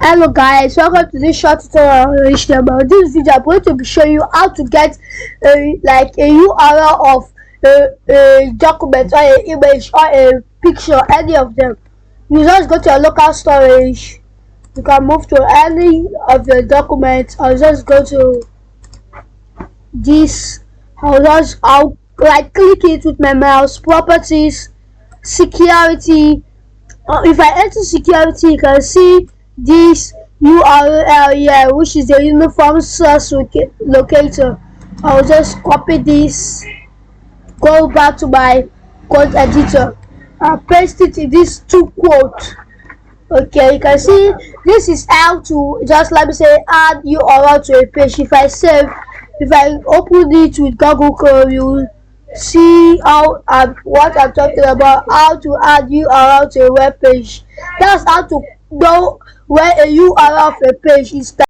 Hello guys, welcome to this short tutorial on HTML. This video I'm going to be showing you how to get a URL of a document or an image or a picture, any of them. You just go to your local storage. You can move to any of the documents. I'll just go to this. I'll click it with my mouse. Properties, security. If I enter security, you can see this URL here, which is the uniform source locator. I'll just copy this, go back to my code editor, and paste it in these two quotes. Okay, you can see this is how to just, let me say, add URL to a page. If I open it with Google Chrome, you see how what I'm talking about, how to add URL to a web page. That's how to know where a URL of a page is.